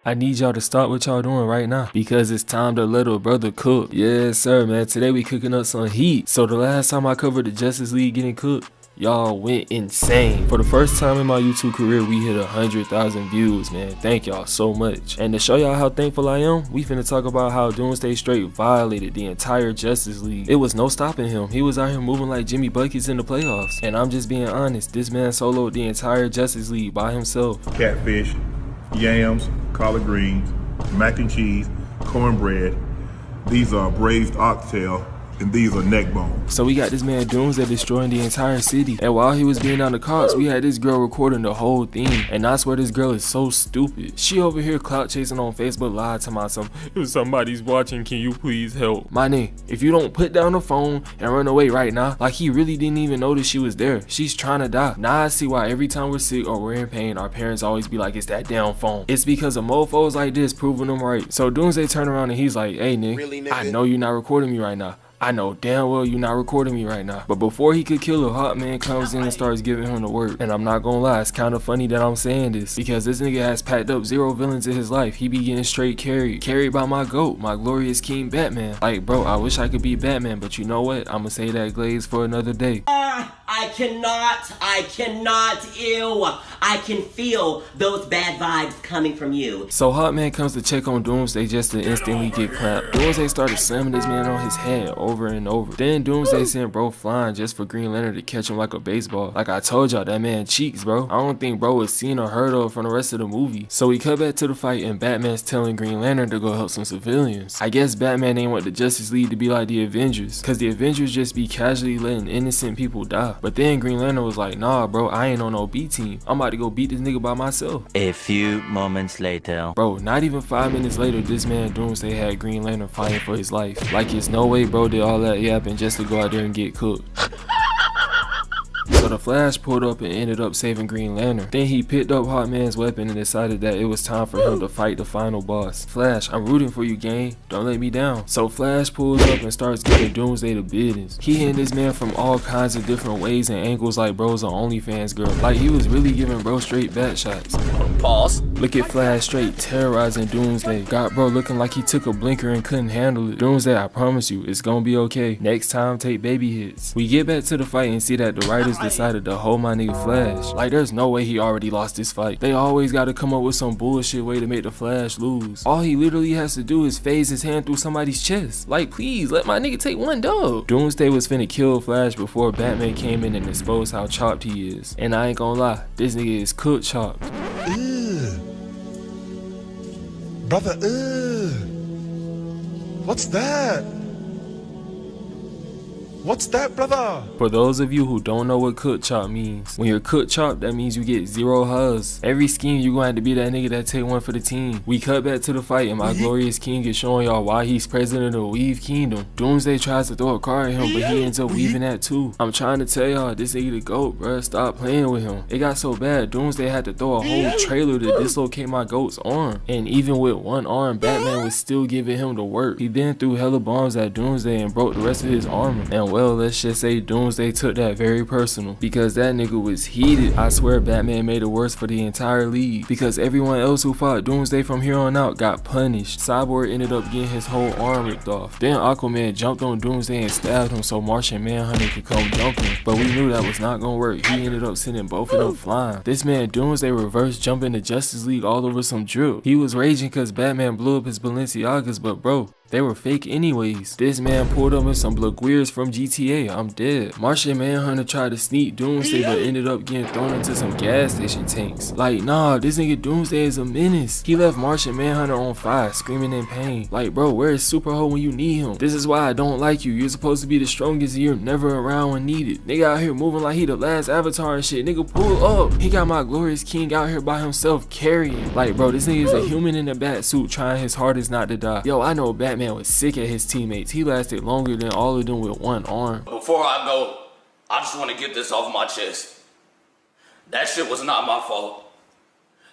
I need y'all to stop what y'all doing right now because it's time to let a brother cook. Yes, sir, man. Today we cooking up some heat. So the last time I covered the Justice League getting cooked, y'all went insane. For the first time in my YouTube career, we hit 100,000 views, man. Thank y'all so much. And to show y'all how thankful I am, we finna talk about how Doomsday straight violated the entire Justice League. It was no stopping him. He was out here moving like Jimmy Buckets in the playoffs. And I'm just being honest, this man soloed the entire Justice League by himself. Catfish, yams, collard greens, mac and cheese, cornbread. These are braised oxtail, and these are neck bones. So we got this man Doomsday destroying the entire city. And while he was being on the cops, we had this girl recording the whole thing. And I swear this girl is so stupid. She over here clout chasing on Facebook Live to myself. If somebody's watching, can you please help? My nigga, if you don't put down the phone and run away right now, like he really didn't even notice she was there. She's trying to die. Now I see why every time we're sick or we're in pain, our parents always be like, it's that damn phone. It's because of mofos like this proving them right. So Doomsday turned around and he's like, hey nigga, Really, nigga? I know you're not recording me right now. I know damn well you're not recording me right now. But before he could kill her, Hot Man comes in and starts giving him the work. And I'm not gonna lie, it's kind of funny that I'm saying this, because this nigga has packed up 0 villains in his life. He be getting straight carried by my GOAT, my glorious King Batman. Like bro, I wish I could be Batman, but you know what? I'ma say that glaze for another day. I cannot, ew. I can feel those bad vibes coming from you. So Hot Man comes to check on Doomsday just to instantly get clapped. Doomsday started slamming this man on his head over and over. Then Doomsday sent bro flying just for Green Lantern to catch him like a baseball. Like I told y'all, that man cheeks, bro. I don't think bro was seen or heard of from the rest of the movie. So we cut back to the fight and Batman's telling Green Lantern to go help some civilians. I guess Batman ain't want the Justice League to be like the Avengers, cause the Avengers just be casually letting innocent people die. But then Green Lantern was like, nah bro, I ain't on no B team. I'm about to go beat this nigga by myself. A few moments later. Bro, not even 5 minutes later, this man Doomsday had Green Lantern fighting for his life. Like it's no way bro did all that yapping just to go out there and get cooked. So the Flash pulled up and ended up saving Green Lantern. Then he picked up Hot Man's weapon and decided that it was time for him to fight the final boss. Flash, I'm rooting for you, gang. Don't let me down. So Flash pulls up and starts giving Doomsday the business. He hitting this man from all kinds of different ways and angles like bro's an OnlyFans girl. Like he was really giving bro straight bat shots. Pause. Look at Flash straight terrorizing Doomsday. Got bro looking like he took a blinker and couldn't handle it. Doomsday, I promise you, it's gonna be okay. Next time, take baby hits. We get back to the fight and see that the writers decided to hold my nigga Flash. Like there's no way he already lost this fight. They always gotta come up with some bullshit way to make the Flash lose. All he literally has to do is phase his hand through somebody's chest. Like please, let my nigga take one dub. Doomsday was finna kill Flash before Batman came in and exposed how chopped he is. And I ain't gonna lie, this nigga is cooked chopped. Brother, what's that? What's that, brother? For those of you who don't know what cook chop means, when you're cook chop, that means you get 0 hugs. Every scheme you gonna have to be that nigga that take one for the team. We cut back to the fight and my glorious king is showing y'all why he's president of Weave Kingdom. Doomsday tries to throw a car at him, but he ends up weaving that too. I'm trying to tell y'all, this nigga the GOAT, bruh. Stop playing with him. It got so bad, Doomsday had to throw a whole trailer to dislocate my GOAT's arm. And even with one arm, Batman was still giving him the work. He then threw hella bombs at Doomsday and broke the rest of his armor. And well, let's just say Doomsday took that very personal because that nigga was heated. I swear Batman made it worse for the entire league because everyone else who fought Doomsday from here on out got punished. Cyborg ended up getting his whole arm ripped off. Then Aquaman jumped on Doomsday and stabbed him so Martian Manhunter could come jump him. But we knew that was not gonna work. He ended up sending both of them flying. This man Doomsday reverse jumping the Justice League all over some drip. He was raging cause Batman blew up his Balenciagas, but bro, they were fake anyways. This man pulled up in some Blaguiers from GTA. I'm dead. Martian Manhunter tried to sneak Doomsday but ended up getting thrown into some gas station tanks. Like nah, this nigga Doomsday is a menace. He left Martian Manhunter on fire, screaming in pain. Like bro, where is Superho when you need him? This is why I don't like you. You're supposed to be the strongest and you're never around when needed. Nigga out here moving like he the last Avatar and shit. Nigga pull up. He got my glorious king out here by himself carrying. Like bro, this nigga is a human in a bat suit trying his hardest not to die. Yo, I know Batman was sick at his teammates. He lasted longer than all of them with one arm. Before I go, I just want to get this off my chest. That shit was not my fault.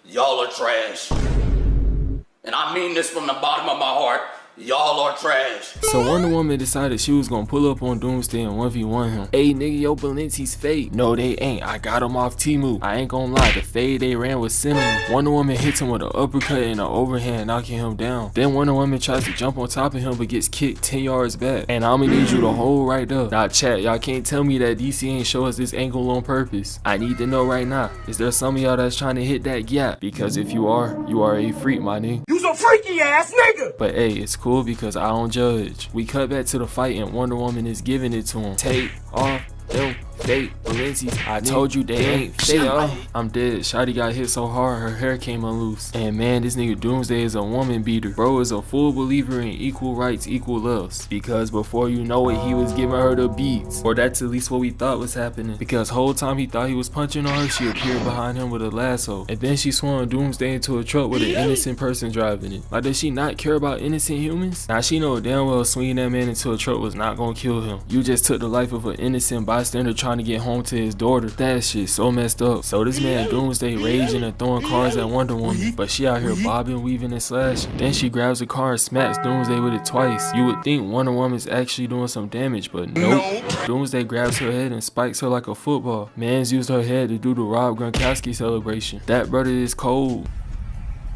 Y'all are trash. And I mean this from the bottom of my heart. Y'all are trash. So Wonder Woman decided she was gonna pull up on Doomsday and 1v1 him. Hey nigga, yo Balenci's fake. No they ain't, I got him off Temu. I ain't gonna lie, the fade they ran was cinnamon. Wonder Woman hits him with an uppercut and an overhand, knocking him down. Then Wonder Woman tries to jump on top of him but gets kicked 10 yards back. And I'ma need you to hold right there. Now chat, y'all can't tell me that DC ain't show us this angle on purpose. I need to know right now, is there some of y'all that's trying to hit that gap? Because if you are a freak, my nigga. You some freaky ass nigga! But hey, it's cool because I don't judge. We cut back to the fight and Wonder Woman is giving it to him. Take off them fake Balenci's. I told you they ain't fake. I'm dead. Shotty got hit so hard her hair came unloose. And man, this nigga Doomsday is a woman beater. Bro is a full believer in equal rights, equal loves. Because before you know it, he was giving her the beats. Or that's at least what we thought was happening. Because whole time he thought he was punching on her, she appeared behind him with a lasso. And then she swung Doomsday into a truck with an innocent person driving it. Like, does she not care about innocent humans? Now she know damn well swinging that man into a truck was not gonna kill him. You just took the life of an innocent bystander trying to get home to his daughter. That shit so messed up. So this man Doomsday raging and throwing cars at Wonder Woman, but she out here bobbing, weaving, and slashing. Then she grabs a car and smacks Doomsday with it twice. You would think Wonder Woman's actually doing some damage, but nope. Doomsday grabs her head and spikes her like a football. Mans used her head to do the Rob Gronkowski celebration. That brother is cold.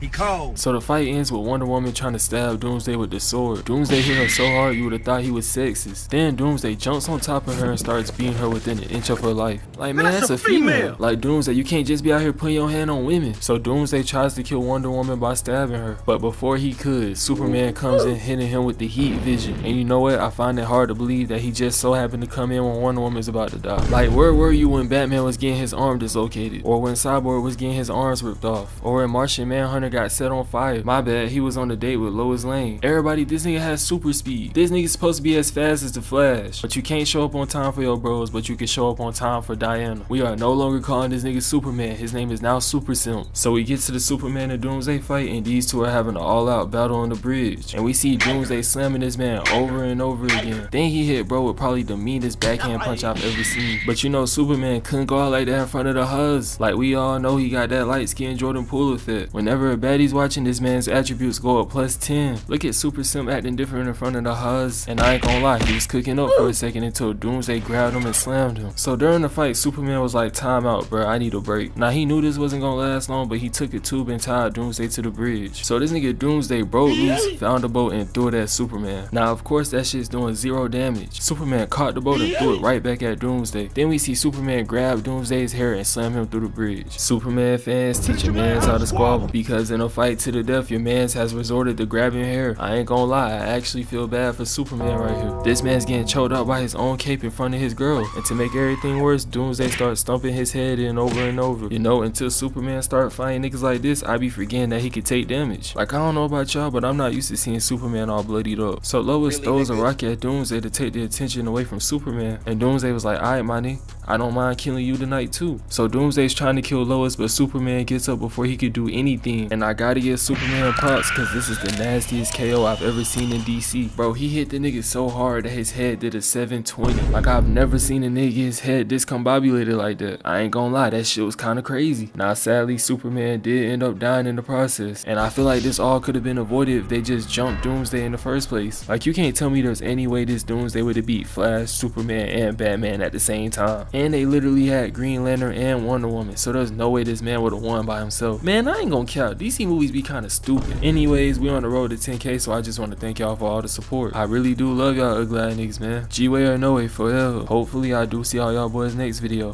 He cold. So the fight ends with Wonder Woman trying to stab Doomsday with the sword. Doomsday hit her so hard you would have thought he was sexist. Then Doomsday jumps on top of her and starts beating her within an inch of her life. Like, man, that's a female. Like, Doomsday, you can't just be out here putting your hand on women. So Doomsday tries to kill Wonder Woman by stabbing her. But before he could, Superman comes in hitting him with the heat vision. And you know what? I find it hard to believe that he just so happened to come in when Wonder Woman's about to die. Like, where were you when Batman was getting his arm dislocated? Or when Cyborg was getting his arms ripped off? Or when Martian Manhunter got set on fire? My bad, he was on a date with Lois Lane. Everybody, this nigga has super speed. This nigga's supposed to be as fast as the Flash. But you can't show up on time for your bros, but you can show up on time for Diana. We are no longer calling this nigga Superman. His name is now Super Simp. So we get to the Superman and Doomsday fight, and these two are having an all-out battle on the bridge. And we see Doomsday slamming this man over and over again. Then he hit bro with probably the meanest backhand punch I've ever seen. But you know, Superman couldn't go out like that in front of the Huz. Like, we all know he got that light-skinned Jordan Poole effect. Whenever a baddie's watching, this man's attributes go up +10. Look at Super Simp acting different in front of the Huz. And I ain't gonna lie, he was cooking up for a second until Doomsday grabbed him and slammed him. So during the fight, Superman was like, time out, bro, I need a break. Now he knew this wasn't gonna last long, but he took a tube and tied Doomsday to the bridge. So this nigga Doomsday broke loose, found a boat, and threw it at Superman. Now of course that shit's doing 0 damage. Superman caught the boat and threw it right back at Doomsday. Then we see Superman grab Doomsday's hair and slam him through the bridge. Superman fans teach your mans how to squabble, because in a fight to the death, your mans has resorted to grabbing hair. I ain't gonna lie, I actually feel bad for Superman right here. This man's getting choked out by his own cape in front of his girl. And to make everything worse, Doomsday starts stumping his head in over and over. You know, until Superman start fighting niggas like this, I be forgetting that he could take damage. Like, I don't know about y'all, but I'm not used to seeing Superman all bloodied up. So Lois throws a rock at Doomsday to take the attention away from Superman. And Doomsday was like, alright my nigga, I don't mind killing you tonight too. So Doomsday's trying to kill Lois, but Superman gets up before he could do anything. And I gotta give Superman props, cause this is the nastiest KO I've ever seen in DC. Bro, he hit the nigga so hard that his head did a 720. Like, I've never seen a nigga his head discombobulated like that. I ain't gonna lie, that shit was kinda crazy. Now sadly, Superman did end up dying in the process. And I feel like this all could have been avoided if they just jumped Doomsday in the first place. Like, you can't tell me there's any way this Doomsday would have beat Flash, Superman, and Batman at the same time. And they literally had Green Lantern and Wonder Woman, so there's no way this man would have won by himself. Man, I ain't gonna count. DC movies be kinda stupid. Anyways, we on the road to 10K, so I just want to thank y'all for all the support. I really do love y'all ugly ass niggas, man. G-Way or no way forever. Hopefully I do see all y'all boys next video.